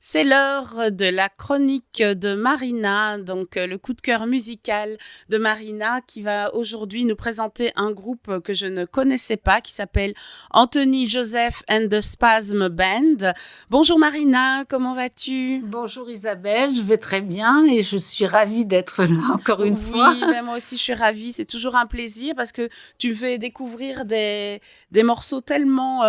C'est l'heure de la chronique de Marina, donc le coup de cœur musical de Marina qui va aujourd'hui nous présenter un groupe que je ne connaissais pas qui s'appelle Anthony Joseph and the Spasm Band. Bonjour Marina, comment vas-tu? Bonjour Isabelle, je vais très bien et je suis ravie d'être là encore une fois. Oui, ben moi aussi je suis ravie, c'est toujours un plaisir parce que tu me fais découvrir des morceaux tellement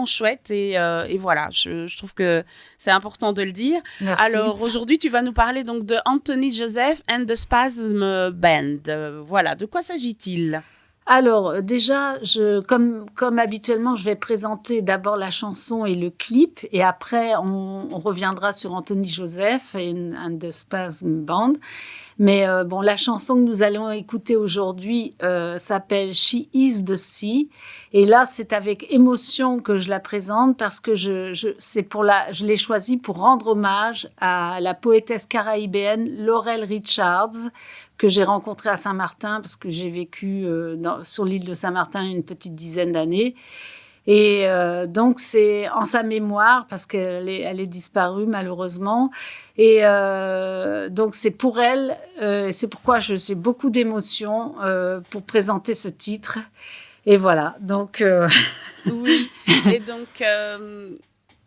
chouettes et voilà, je trouve que c'est important de le dire. Merci. Alors aujourd'hui tu vas nous parler donc de Anthony Joseph and the Spasm Band. Voilà, de quoi s'agit-il? Alors déjà, comme habituellement, je vais présenter d'abord la chanson et le clip et après on reviendra sur Anthony Joseph and the Spasm Band. Mais bon, la chanson que nous allons écouter aujourd'hui s'appelle She is the Sea. Et là, c'est avec émotion que je la présente parce que je l'ai choisie pour rendre hommage à la poétesse caraïbéenne Laurel Richards, que j'ai rencontrée à Saint-Martin parce que j'ai vécu sur l'île de Saint-Martin une petite dizaine d'années. Et donc, c'est en sa mémoire, parce qu'elle est disparue malheureusement. Et donc, c'est pour elle, c'est pourquoi j'ai beaucoup d'émotions pour présenter ce titre. Et voilà, donc... Oui, et donc...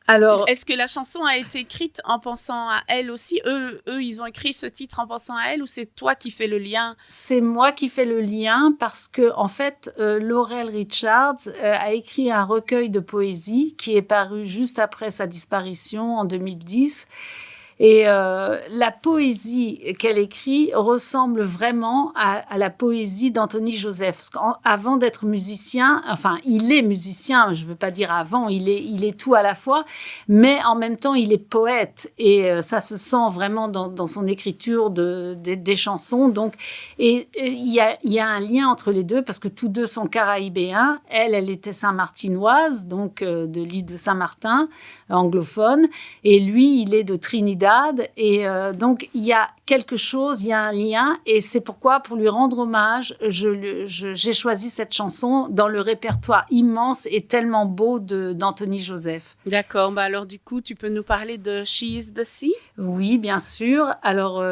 Alors, est-ce que la chanson a été écrite en pensant à elle aussi? Eux, ils ont écrit ce titre en pensant à elle ou c'est toi qui fais le lien? c'est moi qui fais le lien parce que, en fait, Laurel Richards a écrit un recueil de poésie qui est paru juste après sa disparition en 2010. Et la poésie qu'elle écrit ressemble vraiment à la poésie d'Anthony Joseph. Parce qu'avant d'être musicien, enfin, il est musicien, je ne veux pas dire avant, il est tout à la fois, mais en même temps, il est poète. Et ça se sent vraiment dans son écriture des chansons. Donc, et il y a un lien entre les deux, parce que tous deux sont caraïbéens. Elle était saint-martinoise, donc de l'île de Saint-Martin, anglophone. Et lui, il est de Trinidad. Et donc, il y a quelque chose, il y a un lien. Et c'est pourquoi, pour lui rendre hommage, j'ai choisi cette chanson dans le répertoire immense et tellement beau d'Anthony Joseph. D'accord, bah alors du coup, tu peux nous parler de She is the Sea? Oui, bien sûr. Alors,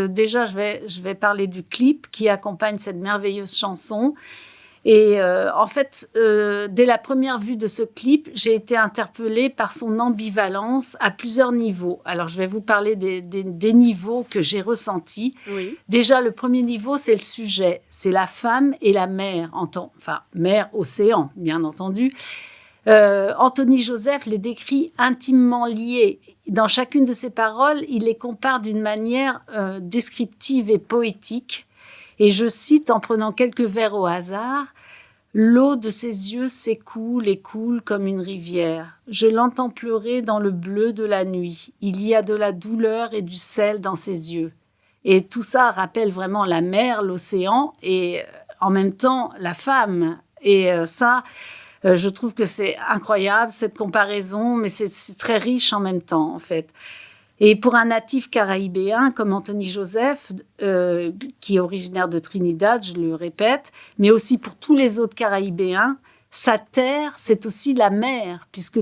déjà, je vais parler du clip qui accompagne cette merveilleuse chanson. Et en fait, dès la première vue de ce clip, j'ai été interpellée par son ambivalence à plusieurs niveaux. Alors, je vais vous parler des niveaux que j'ai ressentis. Oui. Déjà, le premier niveau, c'est le sujet. C'est la femme et la mer, enfin, mer, océan, bien entendu. Anthony Joseph les décrit intimement liés. Dans chacune de ses paroles, il les compare d'une manière descriptive et poétique. Et je cite en prenant quelques vers au hasard, « L'eau de ses yeux s'écoule et coule comme une rivière. Je l'entends pleurer dans le bleu de la nuit. Il y a de la douleur et du sel dans ses yeux. » Et tout ça rappelle vraiment la mer, l'océan et en même temps la femme. Et je trouve que c'est incroyable cette comparaison, mais c'est très riche en même temps en fait. Et pour un natif caraïbéen comme Anthony Joseph, qui est originaire de Trinidad, je le répète, mais aussi pour tous les autres caraïbéens, sa terre, c'est aussi la mer, puisque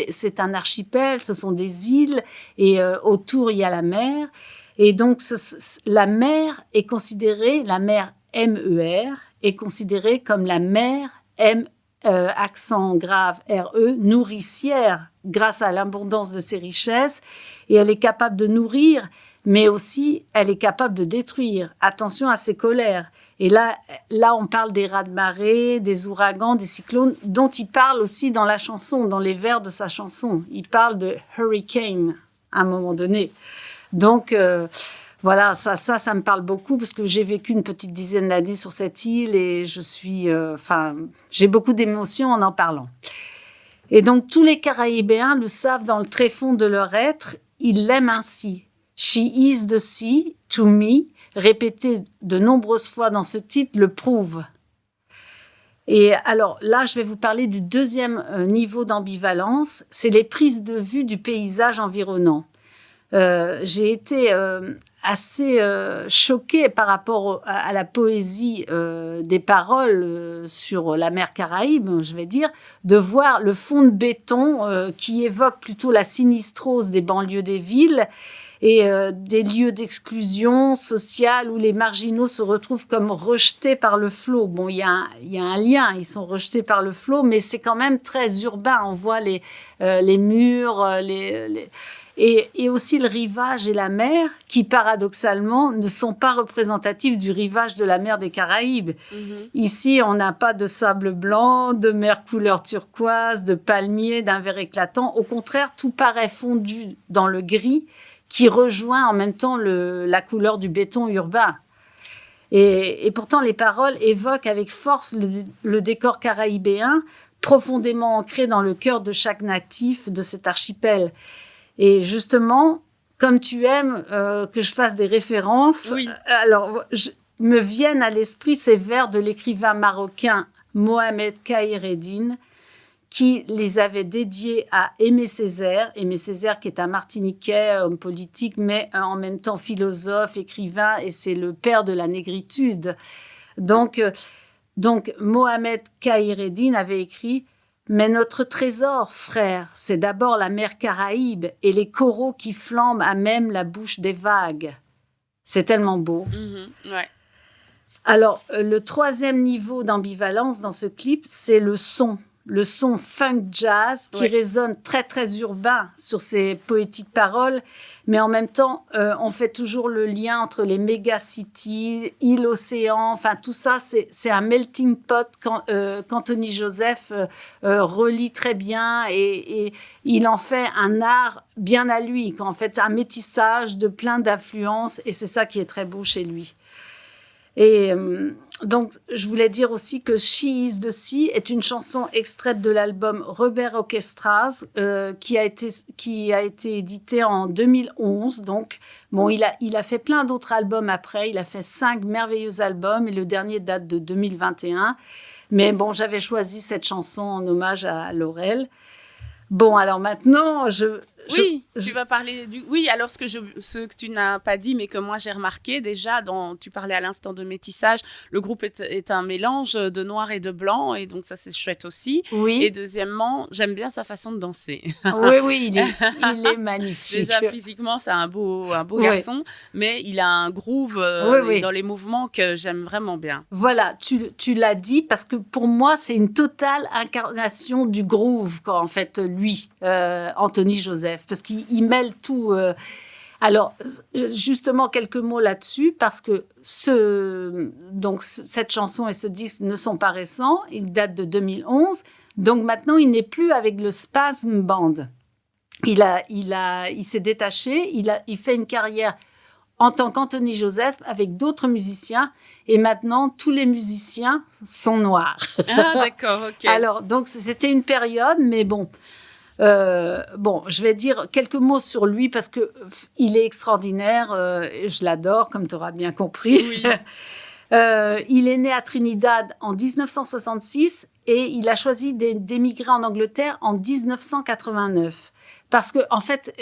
c'est un archipel, ce sont des îles, et autour, il y a la mer. Et donc, la mer est considérée, la mer MER, est considérée comme la mer accent grave RE, nourricière, grâce à l'abondance de ses richesses, et elle est capable de nourrir, mais aussi elle est capable de détruire. Attention à ses colères. Et là, on parle des raz-de-marée, des ouragans, des cyclones, dont il parle aussi dans la chanson, dans les vers de sa chanson. Il parle de hurricane à un moment donné. Donc, voilà, ça me parle beaucoup parce que j'ai vécu une petite dizaine d'années sur cette île et j'ai beaucoup d'émotions en parlant. Et donc, tous les Caraïbéens le savent dans le tréfonds de leur être, ils l'aiment ainsi. She is the sea, to me, répété de nombreuses fois dans ce titre, le prouve. Et alors là, je vais vous parler du deuxième niveau d'ambivalence, c'est les prises de vue du paysage environnant. j'ai été assez choquée par rapport à la poésie des paroles sur la mer Caraïbe, je vais dire, de voir le fond de béton qui évoque plutôt la sinistrose des banlieues des villes et des lieux d'exclusion sociale où les marginaux se retrouvent comme rejetés par le flot. Bon, il y a un lien, ils sont rejetés par le flot, mais c'est quand même très urbain. On voit les murs, et aussi le rivage et la mer, qui paradoxalement ne sont pas représentatifs du rivage de la mer des Caraïbes. Mm-hmm. Ici, on n'a pas de sable blanc, de mer couleur turquoise, de palmiers, d'un vert éclatant. Au contraire, tout paraît fondu dans le gris, qui rejoint en même temps la couleur du béton urbain. Et pourtant, les paroles évoquent avec force le décor caraïbéen, profondément ancré dans le cœur de chaque natif de cet archipel. Et justement, comme tu aimes que je fasse des références, oui. Alors me viennent à l'esprit ces vers de l'écrivain marocain Mohamed Khayreddine, qui les avait dédiés à Aimé Césaire. Aimé Césaire, qui est un Martiniquais, homme politique, mais en même temps philosophe, écrivain, et c'est le père de la négritude. Donc Mohamed Khayreddine avait écrit « Mais notre trésor, frère, c'est d'abord la mer Caraïbe et les coraux qui flambent à même la bouche des vagues. » C'est tellement beau. Mmh, ouais. Alors, le troisième niveau d'ambivalence dans ce clip, c'est le son funk jazz qui résonne très, très urbain sur ces poétiques paroles, mais en même temps, on fait toujours le lien entre les méga-cities, îles, océans, enfin tout ça, c'est un melting pot qu'Anthony Joseph relie très bien et il en fait un art bien à lui, en fait un métissage de plein d'influences et c'est ça qui est très beau chez lui. Et donc, je voulais dire aussi que She is the Sea est une chanson extraite de l'album Rubber Orchestras qui a été édité en 2011. Donc, bon, il a fait plein d'autres albums après. Il a fait 5 merveilleux albums et le dernier date de 2021. Mais bon, j'avais choisi cette chanson en hommage à Laurel. Bon, alors maintenant, tu vas parler du... Oui, alors ce que tu n'as pas dit, mais que moi j'ai remarqué déjà, tu parlais à l'instant de métissage, le groupe est un mélange de noir et de blanc, et donc ça c'est chouette aussi. Oui. Et deuxièmement, j'aime bien sa façon de danser. Oui, il est magnifique. Déjà physiquement, c'est un beau garçon, mais il a un groove dans les mouvements que j'aime vraiment bien. Voilà, tu l'as dit, parce que pour moi, c'est une totale incarnation du groove, quand en fait, lui, Anthony Joseph, parce qu'il mêle tout. Alors, justement, quelques mots là-dessus, parce que cette chanson et ce disque ne sont pas récents, ils datent de 2011, donc maintenant, il n'est plus avec le Spasm Band. Il s'est détaché, il fait une carrière en tant qu'Anthony Joseph avec d'autres musiciens, et maintenant, tous les musiciens sont noirs. Ah, d'accord, ok. Alors, donc, c'était une période, mais bon... je vais dire quelques mots sur lui parce que il est extraordinaire. Je l'adore, comme tu auras bien compris. Oui. Il est né à Trinidad en 1966 et il a choisi d'émigrer en Angleterre en 1989. Parce que, en fait,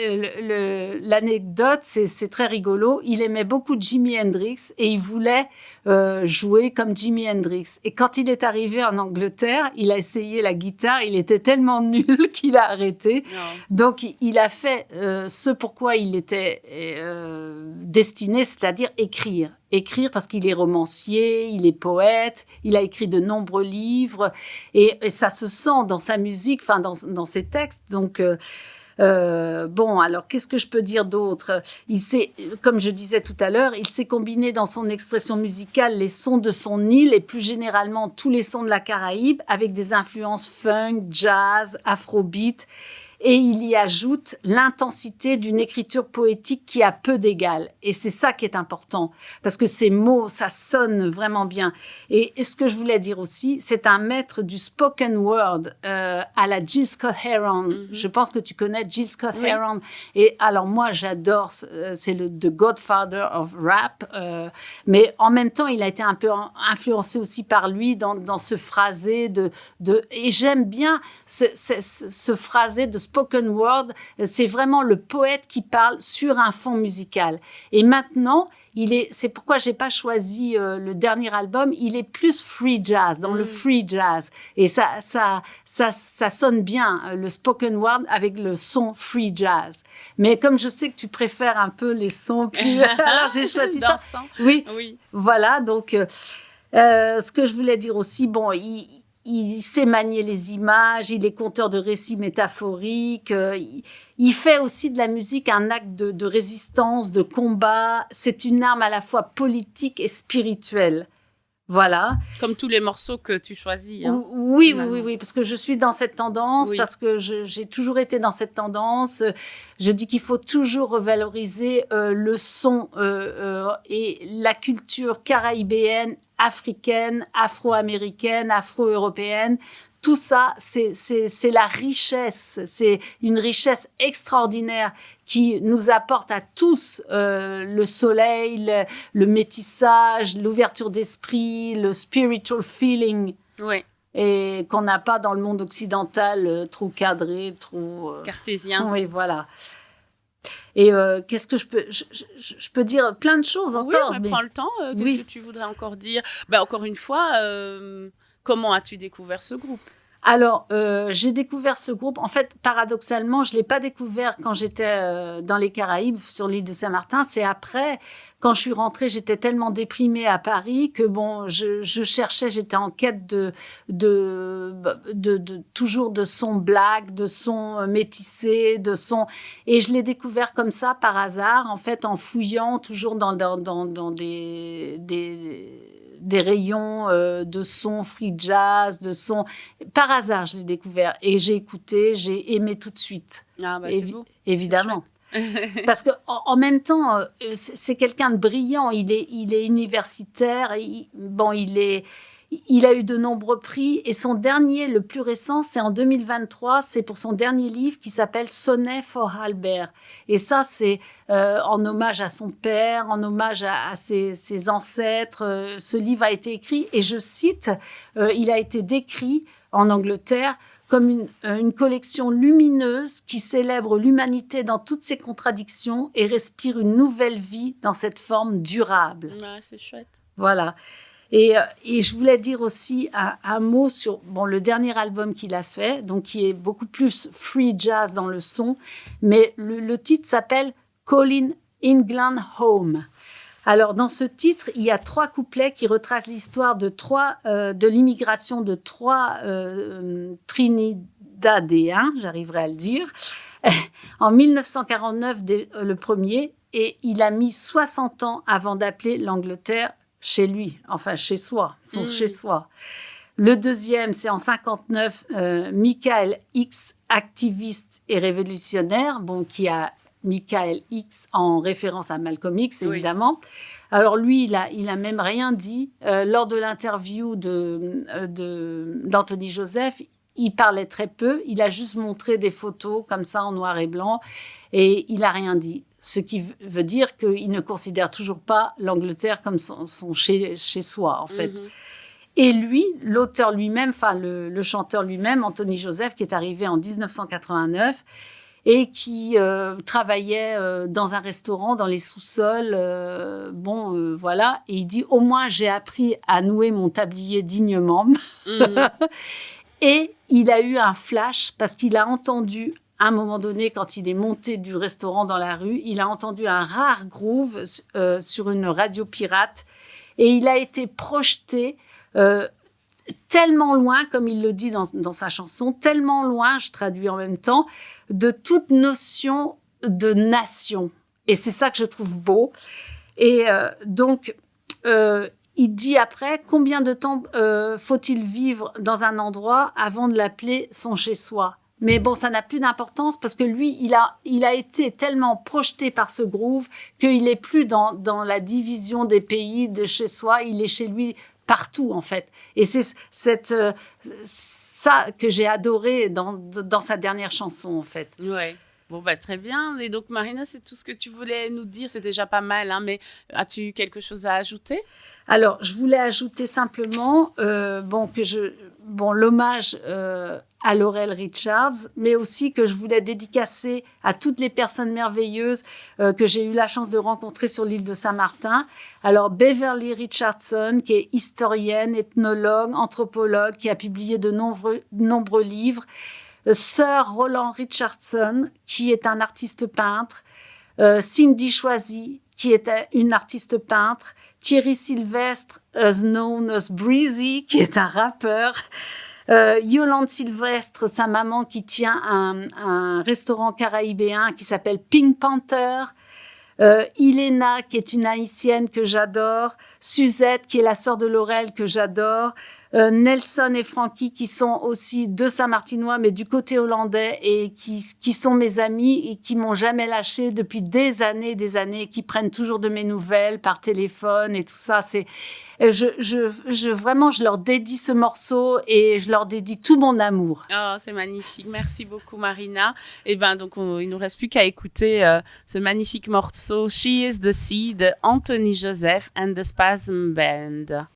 l'anecdote, c'est très rigolo. Il aimait beaucoup Jimi Hendrix et il voulait jouer comme Jimi Hendrix. Et quand il est arrivé en Angleterre, il a essayé la guitare. Il était tellement nul qu'il a arrêté. Non. Donc, il a fait ce pourquoi il était destiné, c'est-à-dire écrire. Écrire parce qu'il est romancier, il est poète, il a écrit de nombreux livres et ça se sent dans sa musique, enfin dans ses textes. Donc... alors qu'est-ce que je peux dire d'autre ? Comme je disais tout à l'heure, il s'est combiné dans son expression musicale les sons de son île et plus généralement tous les sons de la Caraïbe avec des influences funk, jazz, afrobeat. Et il y ajoute l'intensité d'une écriture poétique qui a peu d'égal. Et c'est ça qui est important, parce que ces mots, ça sonne vraiment bien. Et ce que je voulais dire aussi, c'est un maître du spoken word à la Gil Scott-Heron. Mm-hmm. Je pense que tu connais Gil Scott-Heron. Oui. Et alors moi, j'adore, c'est le The Godfather of Rap. Mais en même temps, il a été un peu influencé aussi par lui dans ce phrasé et j'aime bien ce phrasé de spoken spoken word, c'est vraiment le poète qui parle sur un fond musical. Et maintenant, c'est pourquoi j'ai pas choisi le dernier album. Il est plus free jazz, dans le free jazz, et ça sonne bien le spoken word avec le son free jazz. Mais comme je sais que tu préfères un peu les sons plus, alors j'ai choisi ça. Oui, voilà. Donc, ce que je voulais dire aussi, bon, il sait manier les images, il est conteur de récits métaphoriques, il fait aussi de la musique un acte de résistance, de combat. C'est une arme à la fois politique et spirituelle. Voilà. Comme tous les morceaux que tu choisis. Hein, oui, parce que je suis dans cette tendance, parce que j'ai toujours été dans cette tendance. Je dis qu'il faut toujours revaloriser le son et la culture caraïbéenne, africaine, afro-américaine, afro-européenne. Tout ça, c'est la richesse, c'est une richesse extraordinaire qui nous apporte à tous le soleil, le métissage, l'ouverture d'esprit, le spiritual feeling. Oui. Et qu'on n'a pas dans le monde occidental trop cadré, trop... cartésien. Oui, voilà. Et qu'est-ce que je peux dire plein de choses encore. Oui, mais prends le temps. Qu'est-ce que tu voudrais encore dire? Encore une fois, comment as-tu découvert ce groupe? Alors, j'ai découvert ce groupe. En fait, paradoxalement, je ne l'ai pas découvert quand j'étais dans les Caraïbes, sur l'île de Saint-Martin. C'est après, quand je suis rentrée, j'étais tellement déprimée à Paris que bon, je cherchais, j'étais en quête toujours de sons black, de sons métissés, de sons. Et je l'ai découvert comme ça, par hasard, en fait, en fouillant toujours dans des rayons de sons free jazz, de sons... Par hasard, je l'ai découvert. Et j'ai écouté, j'ai aimé tout de suite. Ah, c'est beau. Évidemment. Parce qu'en même temps, c'est quelqu'un de brillant. Il est universitaire. Il a eu de nombreux prix. Et son dernier, le plus récent, c'est en 2023. C'est pour son dernier livre qui s'appelle Sonnet for Albert. Et ça, c'est en hommage à son père, en hommage à ses ancêtres. Ce livre a été écrit, et je cite, il a été décrit en Angleterre comme une collection lumineuse qui célèbre l'humanité dans toutes ses contradictions et respire une nouvelle vie dans cette forme durable. Ah, c'est chouette. Voilà. Et je voulais dire aussi un mot sur le dernier album qu'il a fait, donc qui est beaucoup plus free jazz dans le son, mais le titre s'appelle Calling England Home. Alors, dans ce titre, il y a 3 couplets qui retracent l'histoire de l'immigration de 3 Trinidadiens, j'arriverai à le dire, en 1949, le premier, et il a mis 60 ans avant d'appeler l'Angleterre chez lui, enfin chez soi, son chez soi. Le deuxième, c'est en 59, Michael X, activiste et révolutionnaire, qui a Michael X en référence à Malcolm X, évidemment. Oui. Alors lui, il a même rien dit. Lors de l'interview d'Anthony Joseph, il parlait très peu. Il a juste montré des photos comme ça en noir et blanc, et il n'a rien dit. Ce qui veut dire qu'il ne considère toujours pas l'Angleterre comme son chez soi, en fait. Mm-hmm. Et lui, l'auteur lui-même, enfin le chanteur lui-même, Anthony Joseph, qui est arrivé en 1989 et qui travaillait dans un restaurant, dans les sous-sols, voilà. Et il dit, au moins, j'ai appris à nouer mon tablier dignement. Mm-hmm. Et il a eu un flash parce qu'il a entendu, à un moment donné, quand il est monté du restaurant dans la rue, il a entendu un rare groove sur une radio pirate, et il a été projeté tellement loin, comme il le dit dans sa chanson, tellement loin, je traduis en même temps, de toute notion de nation. Et c'est ça que je trouve beau. Et donc, il dit après, combien de temps faut-il vivre dans un endroit avant de l'appeler son chez-soi ? Mais bon, ça n'a plus d'importance parce que lui, il a été tellement projeté par ce groove qu'il n'est plus dans la division des pays de chez soi. Il est chez lui partout, en fait. Et c'est ça que j'ai adoré dans sa dernière chanson, en fait. Ouais. Bon, bah, très bien. Et donc, Marina, c'est tout ce que tu voulais nous dire. C'est déjà pas mal, hein, mais as-tu eu quelque chose à ajouter? Alors, je voulais ajouter simplement l'hommage à Laurel Richards, mais aussi que je voulais dédicacer à toutes les personnes merveilleuses que j'ai eu la chance de rencontrer sur l'île de Saint-Martin. Alors, Beverly Richardson, qui est historienne, ethnologue, anthropologue, qui a publié de nombreux livres. Sir Roland Richardson, qui est un artiste peintre. Cindy Choisy, qui était une artiste peintre. Thierry Sylvestre, known as Breezy, qui est un rappeur. Yolande Sylvestre, sa maman, qui tient un restaurant caraïbéen qui s'appelle Pink Panther. Iléna, qui est une haïtienne que j'adore. Suzette, qui est la sœur de Laurel, que j'adore. Nelson et Frankie, qui sont aussi deux Saint-Martinois, mais du côté hollandais, et qui sont mes amis et qui m'ont jamais lâché depuis des années, qui prennent toujours de mes nouvelles par téléphone et tout ça. Vraiment, je leur dédie ce morceau et je leur dédie tout mon amour. Oh, c'est magnifique. Merci beaucoup, Marina. Et ben, donc, il nous reste plus qu'à écouter ce magnifique morceau She is the Sea de Anthony Joseph and the Spasm Band.